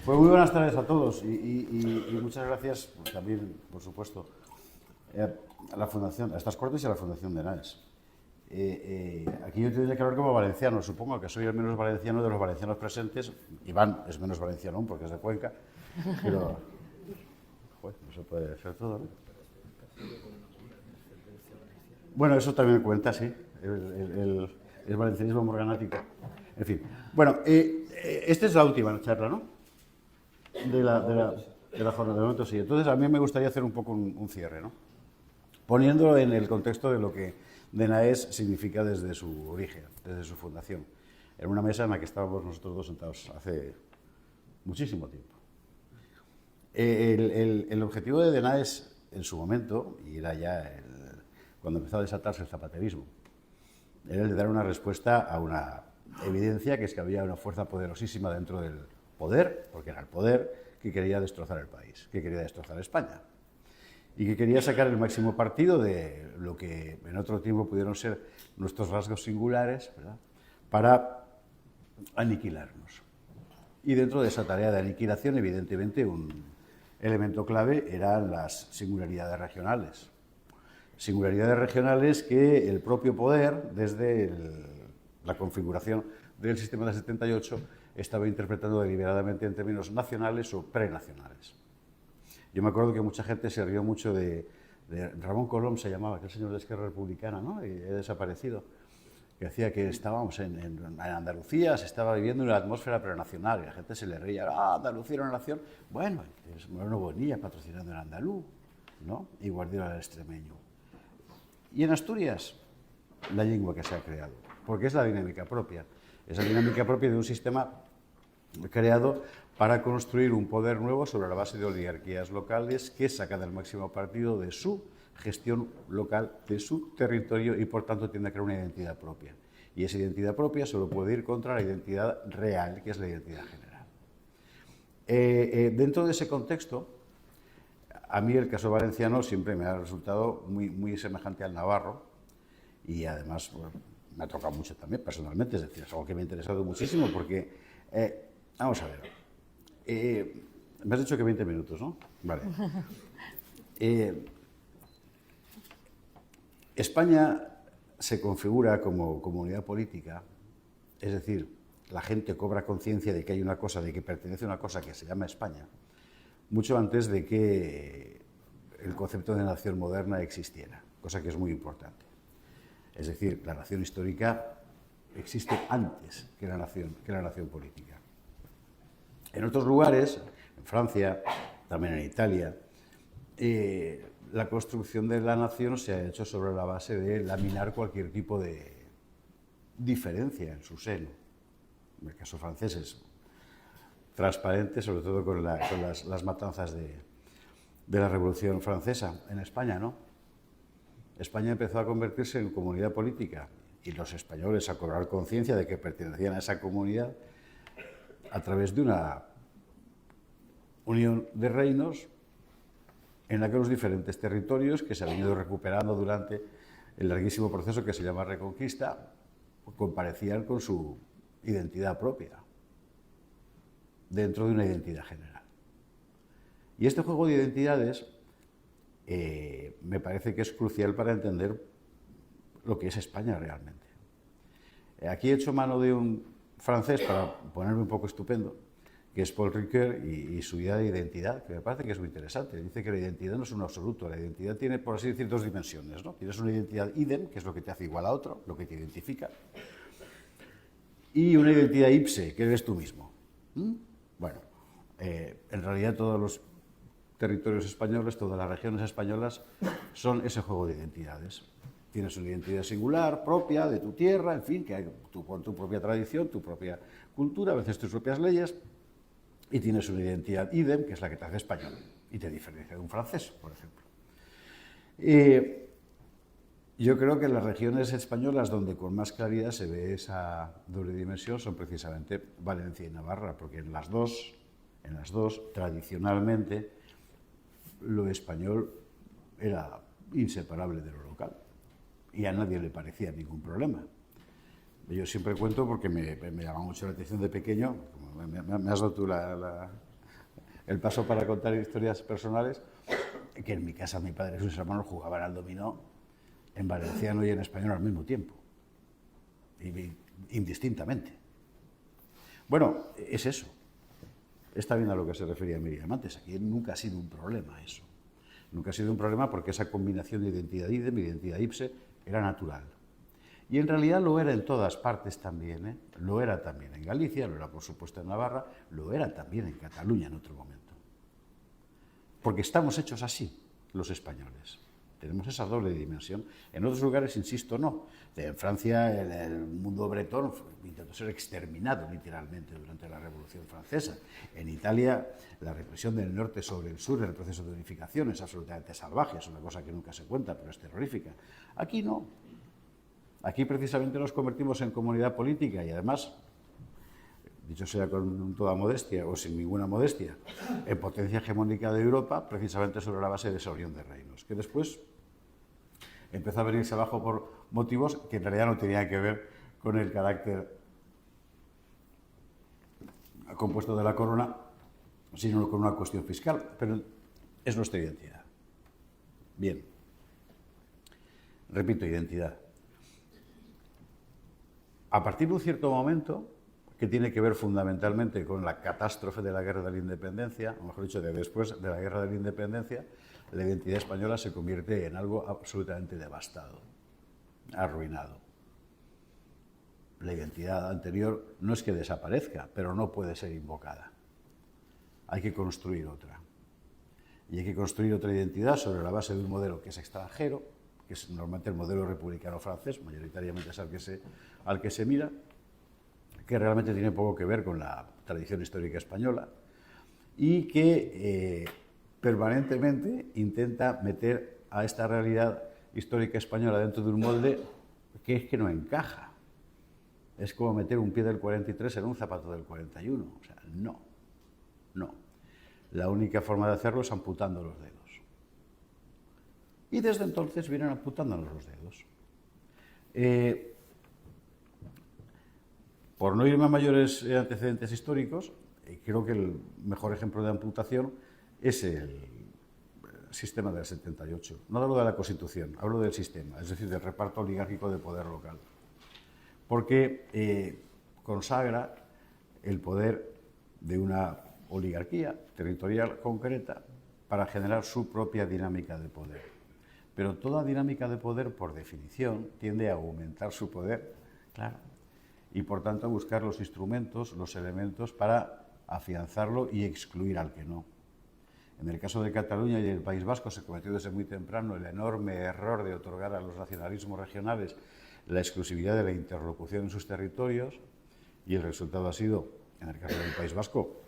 Pues muy buenas tardes a todos y muchas gracias también, por supuesto, a la Fundación, a estas Cortes y a la Fundación de Naes. Aquí yo tendría que hablar como valenciano, supongo que soy el menos valenciano de los valencianos presentes. Iván es menos valenciano aún porque es de Cuenca, pero joder, no se puede ser todo, ¿no? Bueno, eso también cuenta, sí, el valencianismo morganático. En fin, bueno, esta es la última charla, ¿no? De la jornada, de momento sí. Entonces, a mí me gustaría hacer un poco un cierre, ¿no? Poniéndolo en el contexto de lo que DENAES significa desde su origen, desde su fundación, en una mesa en la que estábamos nosotros dos sentados hace muchísimo tiempo. El objetivo de DENAES en su momento, y era ya cuando empezó a desatarse el zapaterismo, era el de dar una respuesta a una evidencia, que es que había una fuerza poderosísima dentro del poder, porque era el poder, que quería destrozar el país, que quería destrozar España y que quería sacar el máximo partido de lo que en otro tiempo pudieron ser nuestros rasgos singulares, ¿verdad?, para aniquilarnos. Y dentro de esa tarea de aniquilación, evidentemente, un elemento clave eran las singularidades regionales. Singularidades regionales que el propio poder, desde la configuración del sistema del 78, estaba interpretando deliberadamente en términos nacionales o prenacionales. Yo me acuerdo que mucha gente se rió mucho de Ramón Colom, se llamaba, aquel señor de Esquerra Republicana, ¿no?, y he desaparecido, que decía que estábamos en Andalucía, se estaba viviendo una atmósfera prenacional, y la gente se le reía, Andalucía era una nación. Bueno, es Moreno Bonilla patrocinando el andaluz, ¿no?, y Guardiola el extremeño. Y en Asturias, la lengua que se ha creado, porque es la dinámica propia, es la dinámica propia de un sistema creado para construir un poder nuevo sobre la base de oligarquías locales que sacan el máximo partido de su gestión local, de su territorio, y por tanto tiende a crear una identidad propia. Y esa identidad propia solo puede ir contra la identidad real, que es la identidad general. Dentro de ese contexto, a mí el caso valenciano siempre me ha resultado muy semejante al navarro, y además, bueno, me ha tocado mucho también personalmente, es decir, es algo que me ha interesado muchísimo porque, vamos a ver, me has dicho que 20 minutos, ¿no? Vale. España se configura como comunidad política, es decir, la gente cobra conciencia de que hay una cosa, de que pertenece a una cosa que se llama España, mucho antes de que el concepto de nación moderna existiera, cosa que es muy importante. Es decir, la nación histórica existe antes que la nación política. En otros lugares, en Francia, también en Italia, la construcción de la nación se ha hecho sobre la base de laminar cualquier tipo de diferencia en su seno. En el caso francés es transparente, sobre todo con las matanzas de la Revolución Francesa. En España, ¿no? España empezó a convertirse en comunidad política y los españoles a cobrar conciencia de que pertenecían a esa comunidad a través de una unión de reinos en la que los diferentes territorios que se han ido recuperando durante el larguísimo proceso que se llama Reconquista comparecían con su identidad propia dentro de una identidad general. Y este juego de identidades me parece que es crucial para entender lo que es España realmente. Aquí he hecho mano de un francés para ponerme un poco estupendo, que es Paul Ricoeur, y su idea de identidad, que me parece que es muy interesante. Dice que la identidad no es un absoluto, la identidad tiene, por así decir, dos dimensiones, ¿no? Tienes una identidad idem, que es lo que te hace igual a otro, lo que te identifica, y una identidad ipse, que eres tú mismo. Bueno, en realidad todos los territorios españoles, todas las regiones españolas son ese juego de identidades. Tienes una identidad singular, propia, de tu tierra, en fin, que hay con tu propia tradición, tu propia cultura, a veces tus propias leyes, y tienes una identidad idem, que es la que te hace español y te diferencia de un francés, por ejemplo. Yo creo que las regiones españolas donde con más claridad se ve esa doble dimensión son precisamente Valencia y Navarra, porque en las dos, tradicionalmente, lo español era inseparable de lo local y a nadie le parecía ningún problema. Yo siempre cuento porque me llama mucho la atención de pequeño, como me has dado tú la el paso para contar historias personales, que en mi casa mi padre y sus hermanos jugaban al dominó en valenciano y en español al mismo tiempo, indistintamente. Bueno, es eso. Está bien a lo que se refería Miriam antes. Aquí nunca ha sido un problema eso. Nunca ha sido un problema porque esa combinación de identidad idem, identidad ipse, era natural. Y en realidad lo era en todas partes también, ¿eh? Lo era también en Galicia, lo era por supuesto en Navarra, lo era también en Cataluña en otro momento. Porque estamos hechos así, los españoles. Tenemos esa doble dimensión. En otros lugares, insisto, no. En Francia, el mundo bretón intentó ser exterminado literalmente durante la Revolución Francesa. En Italia, la represión del norte sobre el sur en el proceso de unificación es absolutamente salvaje, es una cosa que nunca se cuenta, pero es terrorífica. Aquí no. Aquí precisamente nos convertimos en comunidad política y además, dicho sea con toda modestia o sin ninguna modestia, en potencia hegemónica de Europa, precisamente sobre la base de esa unión de reinos, que después empezó a venirse abajo por motivos que en realidad no tenían que ver con el carácter compuesto de la corona, sino con una cuestión fiscal, pero es nuestra identidad. Bien, repito, identidad. A partir de un cierto momento, que tiene que ver fundamentalmente con la catástrofe de la Guerra de la Independencia, o mejor dicho, después de la Guerra de la Independencia, la identidad española se convierte en algo absolutamente devastado, arruinado. La identidad anterior no es que desaparezca, pero no puede ser invocada. Hay que construir otra. Y hay que construir otra identidad sobre la base de un modelo que es extranjero, que es normalmente el modelo republicano francés, mayoritariamente es al que se mira, que realmente tiene poco que ver con la tradición histórica española y que permanentemente intenta meter a esta realidad histórica española dentro de un molde que es que no encaja. Es como meter un pie del 43 en un zapato del 41. O sea, no. La única forma de hacerlo es amputando los dedos. Y desde entonces vienen amputándonos los dedos. Por no irme a mayores antecedentes históricos, creo que el mejor ejemplo de amputación es el sistema del 78. No hablo de la Constitución, hablo del sistema, es decir, del reparto oligárquico de poder local. Porque consagra el poder de una oligarquía territorial concreta para generar su propia dinámica de poder. Pero toda dinámica de poder, por definición, tiende a aumentar su poder, claro, y por tanto a buscar los instrumentos, los elementos para afianzarlo y excluir al que no. En el caso de Cataluña y el País Vasco se cometió desde muy temprano el enorme error de otorgar a los nacionalismos regionales la exclusividad de la interlocución en sus territorios y el resultado ha sido, en el caso del País Vasco,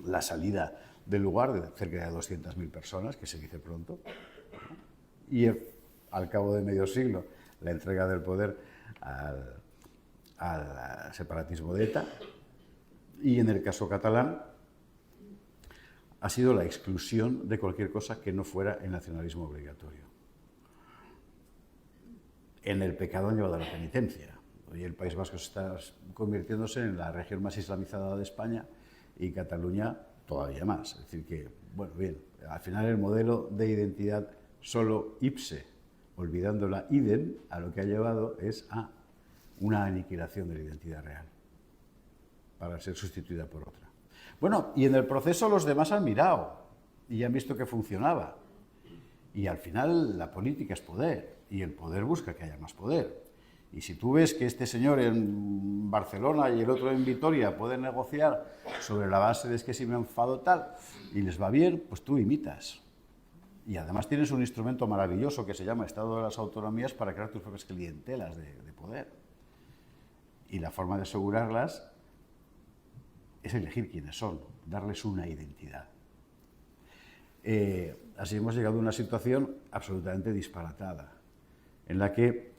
la salida del lugar de cerca de 200.000 personas, que se dice pronto, y al cabo de medio siglo la entrega del poder al separatismo de ETA, y en el caso catalán ha sido la exclusión de cualquier cosa que no fuera el nacionalismo obligatorio. En el pecado han llevado a la penitencia. Hoy el País Vasco está convirtiéndose en la región más islamizada de España y Cataluña todavía más. Es decir que, bueno, bien, al final el modelo de identidad solo ipse, olvidando la idem, a lo que ha llevado es a una aniquilación de la identidad real, para ser sustituida por otra. Bueno, y en el proceso los demás han mirado y han visto que funcionaba. Y al final la política es poder, y el poder busca que haya más poder. Y si tú ves que este señor en Barcelona y el otro en Vitoria pueden negociar sobre la base de que si me enfado tal, y les va bien, pues tú imitas. Y además tienes un instrumento maravilloso que se llama Estado de las Autonomías para crear tus propias clientelas de poder. Y la forma de asegurarlas es elegir quiénes son, darles una identidad. Así hemos llegado a una situación absolutamente disparatada, en la que,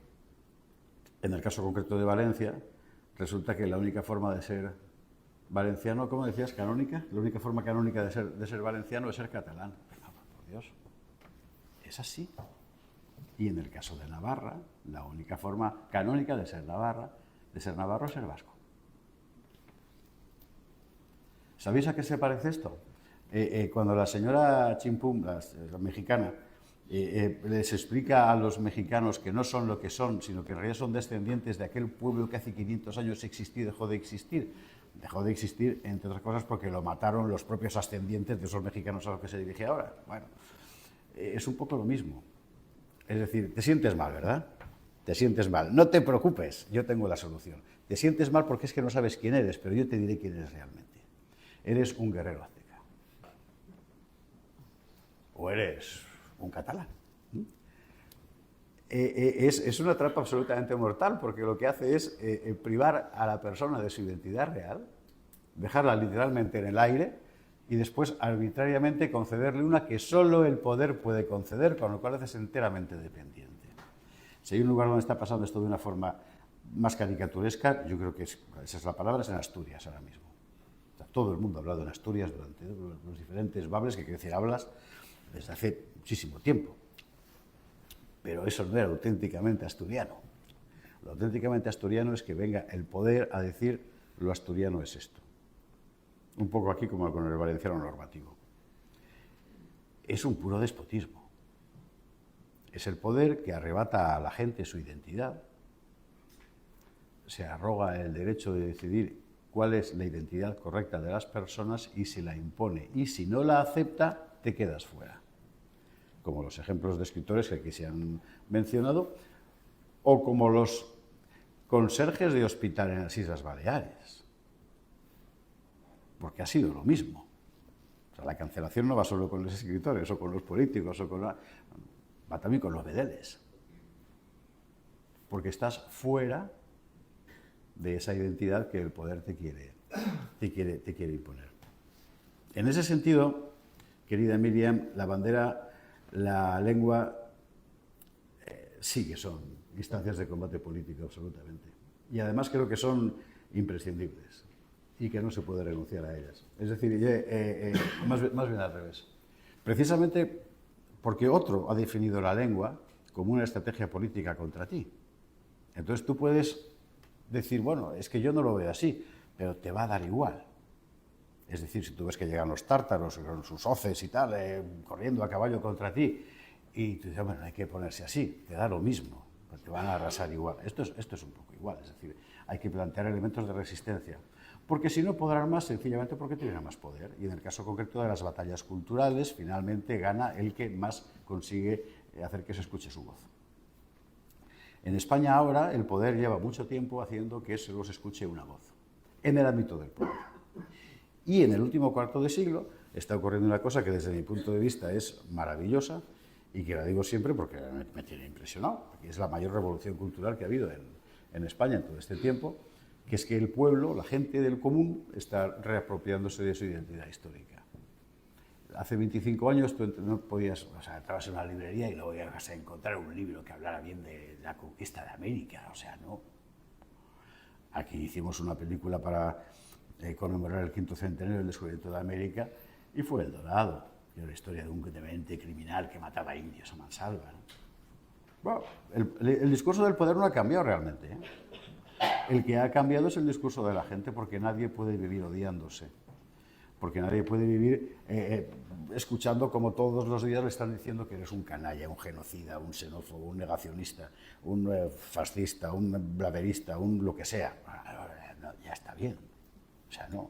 en el caso concreto de Valencia, resulta que la única forma de ser valenciano, ¿cómo decías? ¿Canónica? La única forma canónica de ser valenciano es ser catalán. Por Dios, es así. Y en el caso de Navarra, la única forma canónica de ser navarro es ser vasco. ¿Sabéis a qué se parece esto? Cuando la señora Chimpum, la mexicana, les explica a los mexicanos que no son lo que son, sino que en realidad son descendientes de aquel pueblo que hace 500 años existió y dejó de existir. Dejó de existir, entre otras cosas, porque lo mataron los propios ascendientes de esos mexicanos a los que se dirige ahora. Bueno, es un poco lo mismo. Es decir, te sientes mal, ¿verdad? Te sientes mal. No te preocupes, yo tengo la solución. Te sientes mal porque es que no sabes quién eres, pero yo te diré quién eres realmente. Eres un guerrero azteca. O eres un catalán. Es una trampa absolutamente mortal, porque lo que hace es privar a la persona de su identidad real, dejarla literalmente en el aire y después arbitrariamente concederle una que solo el poder puede conceder, con lo cual haces enteramente dependiente. Si hay un lugar donde está pasando esto de una forma más caricaturesca, yo creo que esa es la palabra, es en Asturias ahora mismo. O sea, todo el mundo ha hablado en Asturias durante los diferentes bables, que quiere decir hablas, desde hace muchísimo tiempo. Pero eso no era auténticamente asturiano. Lo auténticamente asturiano es que venga el poder a decir lo asturiano es esto. Un poco aquí como con el valenciano normativo. Es un puro despotismo. Es el poder que arrebata a la gente su identidad, se arroga el derecho de decidir cuál es la identidad correcta de las personas y se la impone. Y si no la acepta, te quedas fuera. Como los ejemplos de escritores que aquí se han mencionado, o como los conserjes de hospital en las Islas Baleares, porque ha sido lo mismo. O sea, la cancelación no va solo con los escritores o con los políticos, va también con los bedeles, porque estás fuera de esa identidad que el poder te quiere imponer. En ese sentido, querida Miriam, la bandera, la lengua, sí que son instancias de combate político, absolutamente. Y además creo que son imprescindibles y que no se puede renunciar a ellas. Es decir, más bien al revés. Precisamente porque otro ha definido la lengua como una estrategia política contra ti. Entonces tú puedes decir, bueno, es que yo no lo veo así, pero te va a dar igual. Es decir, si tú ves que llegan los tártaros con sus hoces y tal, corriendo a caballo contra ti, y tú dices, bueno, hay que ponerse así, te da lo mismo, pues te van a arrasar igual. Esto es un poco igual, es decir, hay que plantear elementos de resistencia, porque si no podrán más, sencillamente porque tienen más poder. Y en el caso concreto de las batallas culturales, finalmente gana el que más consigue hacer que se escuche su voz. En España ahora el poder lleva mucho tiempo haciendo que solo se escuche una voz, en el ámbito del poder. Y en el último cuarto de siglo está ocurriendo una cosa que desde mi punto de vista es maravillosa y que la digo siempre porque me tiene impresionado, que es la mayor revolución cultural que ha habido en España en todo este tiempo, que es que el pueblo, la gente del común, está reapropiándose de su identidad histórica. Hace 25 años tú no podías, o sea, entrabas en una librería y luego ibas a encontrar un libro que hablara bien de la conquista de América, o sea, no. Aquí hicimos una película para conmemorar el 5º centenario del descubrimiento de América y fue El Dorado, que era la historia de un demente criminal que mataba indios a mansalva, ¿no? Bueno, el discurso del poder no ha cambiado realmente, ¿eh? El que ha cambiado es el discurso de la gente, porque nadie puede vivir odiándose, porque nadie puede vivir escuchando como todos los días le están diciendo que eres un canalla, un genocida, un xenófobo, un negacionista, un fascista, un blaverista, un lo que sea. No, ya está bien. O sea, no.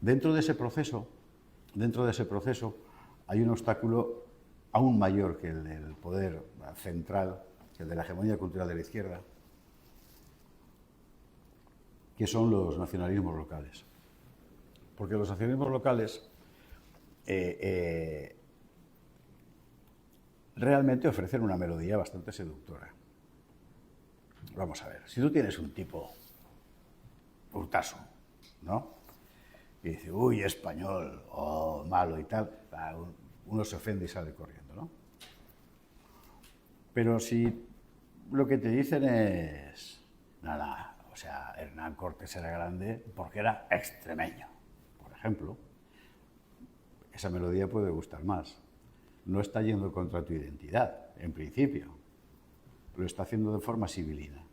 Dentro de ese proceso hay un obstáculo aún mayor que el del poder central, que el de la hegemonía cultural de la izquierda, que son los nacionalismos locales. Porque los nacionalismos locales realmente ofrecen una melodía bastante seductora. Vamos a ver, si tú tienes un tipo Urtasun, ¿no? Y dice, uy, español, oh, malo y tal, uno se ofende y sale corriendo, ¿no? Pero si lo que te dicen es, nada, o sea, Hernán Cortés era grande porque era extremeño, por ejemplo, esa melodía puede gustar más. No está yendo contra tu identidad, en principio, lo está haciendo de forma sibilina,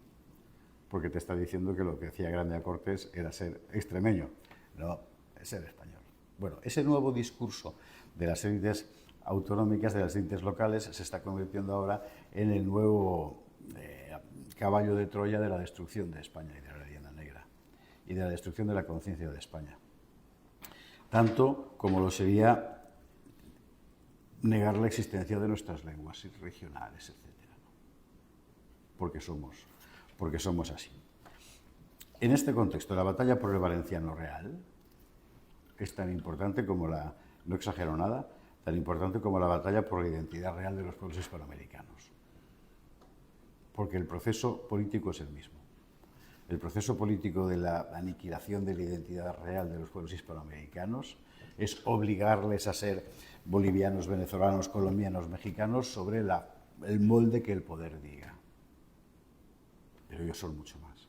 porque te está diciendo que lo que hacía grande a Cortés era ser extremeño, no, es ser español. Bueno, ese nuevo discurso de las élites autonómicas, de las élites locales, se está convirtiendo ahora en el nuevo caballo de Troya de la destrucción de España y de la leyenda negra y de la destrucción de la conciencia de España. Tanto como lo sería negar la existencia de nuestras lenguas regionales, etc. Porque somos así. En este contexto, la batalla por el valenciano real es tan importante como no exagero nada, tan importante como la batalla por la identidad real de los pueblos hispanoamericanos. Porque el proceso político es el mismo. El proceso político de la aniquilación de la identidad real de los pueblos hispanoamericanos es obligarles a ser bolivianos, venezolanos, colombianos, mexicanos sobre el molde que el poder diga. Pero ellos son mucho más.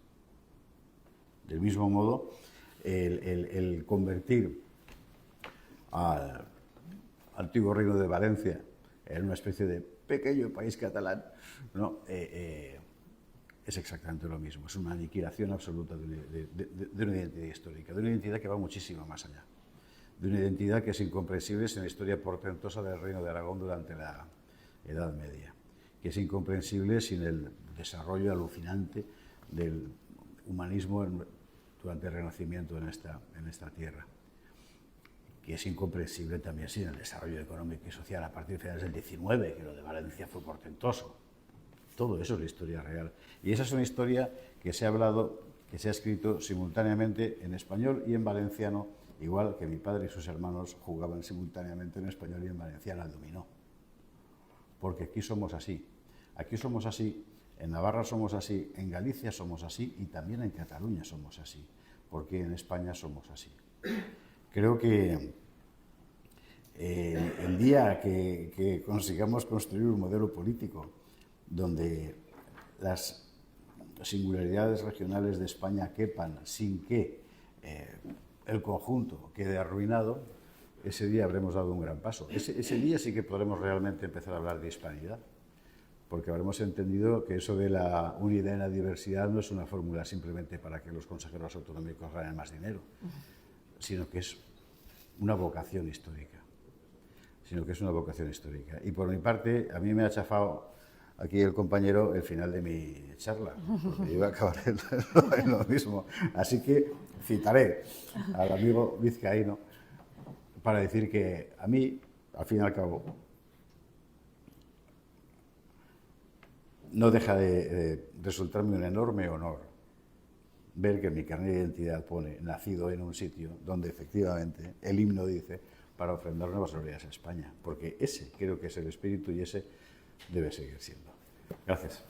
Del mismo modo, el convertir al antiguo reino de Valencia en una especie de pequeño país catalán, ¿no? Es exactamente lo mismo. Es una aniquilación absoluta de una identidad histórica, de una identidad que va muchísimo más allá, de una identidad que es incomprensible sin la historia portentosa del Reino de Aragón durante la Edad Media, que es incomprensible sin el desarrollo alucinante del humanismo durante el Renacimiento en esta tierra, que es incomprensible también sin el desarrollo económico y social a partir de finales del XIX, que lo de Valencia fue portentoso. Todo eso es la historia real. Y esa es una historia que se ha hablado, que se ha escrito simultáneamente en español y en valenciano, igual que mi padre y sus hermanos jugaban simultáneamente en español y en valenciano al dominó. Porque aquí somos así. Aquí somos así, en Navarra somos así, en Galicia somos así y también en Cataluña somos así. Porque en España somos así. Creo que el día que consigamos construir un modelo político donde las singularidades regionales de España quepan sin que el conjunto quede arruinado, ese día habremos dado un gran paso. Ese día sí que podremos realmente empezar a hablar de hispanidad, porque habremos entendido que eso de la unidad en la diversidad no es una fórmula simplemente para que los consejeros autonómicos ganen más dinero, sino que es una vocación histórica. Y por mi parte, a mí me ha chafado aquí el compañero el final de mi charla, porque yo iba a acabar en lo mismo. Así que citaré al amigo vizcaíno para decir que a mí, al fin y al cabo, no deja de resultarme un enorme honor ver que en mi carnet de identidad pone nacido en un sitio donde efectivamente el himno dice para ofrendar nuevas glorias a España, porque ese creo que es el espíritu y ese debe seguir siendo. Gracias.